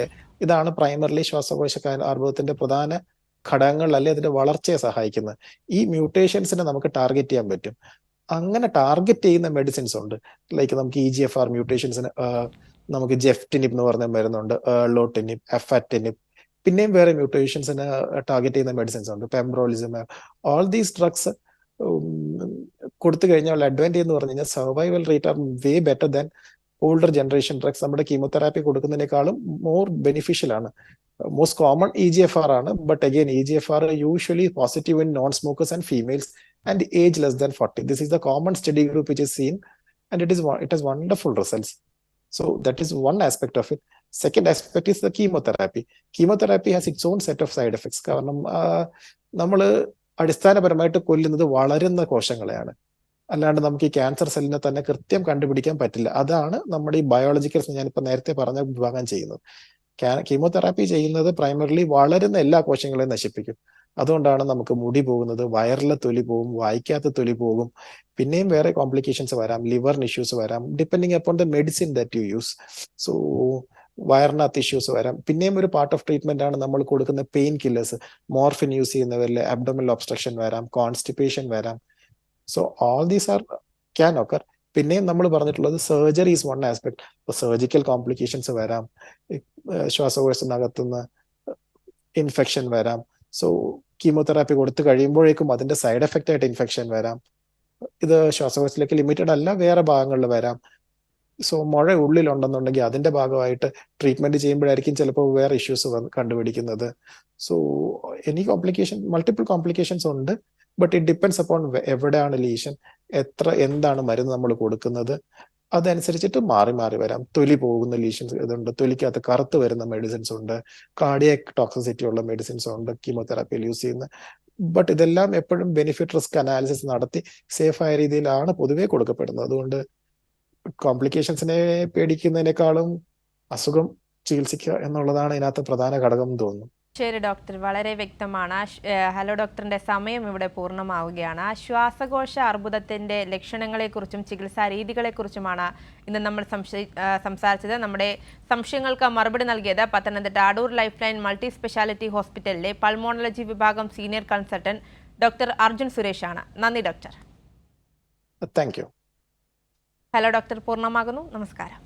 ഇതാണ് പ്രൈമറിലി ശ്വാസകോശ അർബുദത്തിന്റെ പ്രധാന ഘടകങ്ങൾ, അല്ലെ അതിന്റെ വളർച്ചയെ സഹായിക്കുന്നത്. ഈ മ്യൂട്ടേഷൻസിനെ നമുക്ക് ടാർഗറ്റ് ചെയ്യാൻ പറ്റും. അങ്ങനെ ടാർഗറ്റ് ചെയ്യുന്ന മെഡിസിൻസ് ഉണ്ട്. ലൈക്ക് നമുക്ക് EGFR മ്യൂട്ടേഷൻസിന് നമുക്ക് ജെഫ്റ്റിനിബ് എന്ന് പറഞ്ഞ മരുന്നുണ്ട്, ലോട്ടിനിബ്, എഫാറ്റിനിബ്. പിന്നെയും വേറെ മ്യൂട്ടേഷൻസിന് ടാർഗറ്റ് ചെയ്യുന്ന മെഡിസിൻസ് ഉണ്ട്, പെംബ്രോളിസിമാബ്. ഓൾ ദീസ് ഡ്രഗ്സ് കൊടുത്തു കഴിഞ്ഞാൽ അഡ്വാൻറ്റേജ് എന്ന് പറഞ്ഞു കഴിഞ്ഞാൽ survival rate are way better than older generation drugs. നമ്മുടെ കീമോതെറാപ്പി കൊടുക്കുന്നതിനേക്കാളും മോർ ബെനിഫിഷ്യൽ ആണ്. മോസ്റ്റ് കോമൺ EGFR ആണ്, but again EGFR usually positive in non smokers and females and age less than 40. This is the common study group which is seen, and it has wonderful results. So that is one aspect of it. Second aspect is the chemotherapy. Chemotherapy has its own set of side effects. കാരണം നമ്മൾ അടിസ്ഥാനപരമായിട്ട് കൊല്ലുന്നത് വളരുന്ന കോശങ്ങളെയാണ്, അല്ലാണ്ട് നമുക്ക് ഈ cancer സെല്ലിനെ തന്നെ കൃത്യം കണ്ടുപിടിക്കാൻ പറ്റില്ല. അതാണ് നമ്മുടെ ഈ ബയോളജിക്കൽസ് ഞാനിപ്പോൾ നേരത്തെ പറഞ്ഞ വിഭാഗം ചെയ്യുന്നത്. കീമോതെറാപ്പി ചെയ്യുന്നത് പ്രൈമറിലി വളരുന്ന എല്ലാ കോശങ്ങളെയും നശിപ്പിക്കും. അതുകൊണ്ടാണ് നമുക്ക് മുടി പോകുന്നത്, വയറിലെ തൊലി പോകും, വായിക്കാത്ത തൊലി പോകും. പിന്നെയും വേറെ കോംപ്ലിക്കേഷൻസ് വരാം, ലിവറിന് ഇഷ്യൂസ് വരാം, depending upon the medicine that you use. So വയറിനകത്ത് ഇഷ്യൂസ് വരാം. പിന്നെയും ഒരു പാർട്ട് ഓഫ് ട്രീറ്റ്മെന്റ് ആണ് നമ്മൾ കൊടുക്കുന്ന പെയിൻ കില്ലേഴ്സ്. മോർഫിൻ യൂസ് ചെയ്യുന്നവരിൽ അബ്ഡോമിനൽ ഒബ്സ്ട്രക്ഷൻ വരാം, കോൺസ്റ്റിപ്പേഷൻ വരാം. So all these are can occur. പിന്നെയും നമ്മൾ പറഞ്ഞിട്ടുള്ളത് surgery is one aspect. Surgical complications വരാം, ശ്വാസകോശത്തിനകത്തുനിന്ന് ഇൻഫെക്ഷൻ വരാം. സോ കീമോതെറാപ്പി കൊടുത്തു കഴിയുമ്പോഴേക്കും അതിന്റെ സൈഡ് എഫക്റ്റ് ആയിട്ട് ഇൻഫെക്ഷൻ വരാം. ഇത് ശ്വാസകോശത്തിലേക്ക് ലിമിറ്റഡ് അല്ല, വേറെ ഭാഗങ്ങളിൽ വരാം. സോ മുഴ ഉള്ളിലുണ്ടെന്നുണ്ടെങ്കിൽ അതിന്റെ ഭാഗമായിട്ട് ട്രീറ്റ്മെന്റ് ചെയ്യുമ്പോഴായിരിക്കും ചിലപ്പോൾ വേറെ ഇഷ്യൂസ് കണ്ടുപിടിക്കുന്നത്. സോ മൾട്ടിപ്പിൾ കോംപ്ലിക്കേഷൻസ് ഉണ്ട്. ബട്ട് ഇറ്റ് ഡിപ്പെൻഡ്സ് അപ്പോൺ എവിടെയാണ് ലീഷൻ, എന്താണ് മരുന്ന് നമ്മൾ കൊടുക്കുന്നത്, അതനുസരിച്ചിട്ട് മാറി മാറി വരാം. തൊലി പോകുന്ന ലീഷൻസ് ഇതുണ്ട്, തൊലിക്കകത്ത് കറുത്ത് വരുന്ന മെഡിസിൻസ് ഉണ്ട്, കാർഡിയാക് ടോക്സിസിറ്റി ഉള്ള മെഡിസിൻസ് ഉണ്ട് കീമോതെറാപ്പിയിൽ യൂസ് ചെയ്യുന്ന. ബട്ട് ഇതെല്ലാം എപ്പോഴും ബെനിഫിറ്റ് റിസ്ക് അനാലിസിസ് നടത്തി സേഫ് ആയ രീതിയിലാണ് പൊതുവെ കൊടുക്കപ്പെടുന്നത്. അതുകൊണ്ട് കോംപ്ലിക്കേഷൻസിനെ പേടിക്കുന്നതിനേക്കാളും അസുഖം ചികിത്സിക്കുക എന്നുള്ളതാണ് ഇതിനകത്ത് പ്രധാന ഘടകം എന്ന് തോന്നുന്നു. ശരി ഡോക്ടർ, വളരെ വ്യക്തമാണ്. ഹലോ ഡോക്ടറിന്റെ സമയം ഇവിടെ പൂർണ്ണമാവുകയാണ്. ശ്വാസകോശ അർബുദത്തിന്റെ ലക്ഷണങ്ങളെക്കുറിച്ചും ചികിത്സാ രീതികളെക്കുറിച്ചുമാണ് ഇന്ന് നമ്മൾ സംസാരിച്ചത്. നമ്മുടെ സംശയങ്ങൾക്ക് മറുപടി നൽകിയത് Pathanamthitta Adoor life line multi speciality ഹോസ്പിറ്റലിലെ പൾമോണോളജി വിഭാഗം സീനിയർ കൺസൾട്ടന്റ് ഡോക്ടർ അർജുൻ സുരേഷാണ്. നന്ദി doctor. Thank you. Hello doctor പൂർണ്ണമാകുന്നു. നമസ്കാരം.